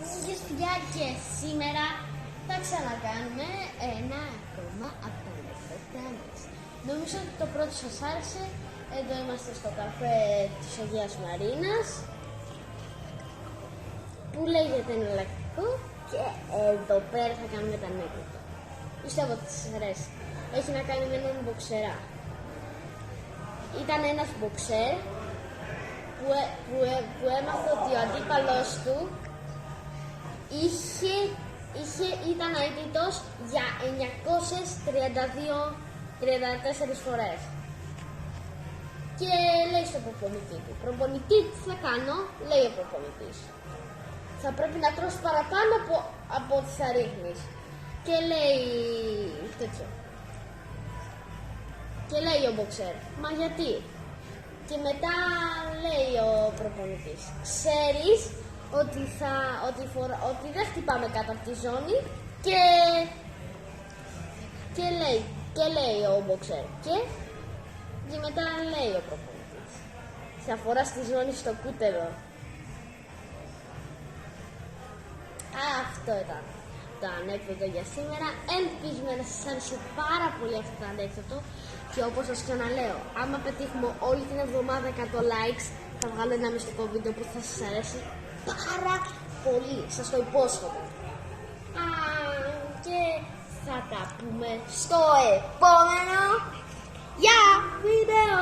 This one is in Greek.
Γεια παιδιά, και σήμερα θα ξανακάνουμε ένα ακόμα από τα λεπτά μας. Νομίζω ότι το πρώτο σας άρεσε. Εδώ είμαστε στο καφέ της Αγίας Μαρίνας, που λέγεται εναλλακτικό, και εδώ πέρα θα κάνουμε τα ανέκδοτα. Πιστεύω ότι σας αρέσει. Έχει να κάνει με έναν μποξερά. Ήταν ένας μποξέρ που έμαθε ότι ο αντίπαλος του ήταν αίτητος για 934 φορές. Και λέει στον προπονητή του, προπονητή, τι θα κάνω, λέει ο προπονητής. Θα πρέπει να τρως παραπάνω από ό,τι θα ρίχνεις. Και λέει τέτοιο. Και λέει ο μποξέρ, μα γιατί? Και μετά λέει ο προπονητής, ξέρεις ότι δεν χτυπάμε κάτω από τη ζώνη, και λέει ο μποξέρ, και μετά λέει ο προπονητής, σε αφορά στη ζώνη στο κούτελο. Αυτό ήταν το ανέκδοτο για σήμερα. Ελπίζουμε να σας άρεσε πάρα πολύ αυτό το ανέκδοτο. Και όπως σας ξαναλέω, άμα πετύχουμε όλη την εβδομάδα 100 likes, θα βγάλω ένα μυστικό βίντεο που θα σας αρέσει πάρα πολύ. Σας το υπόσχομαι. Και θα τα πούμε στο επόμενο βίντεο.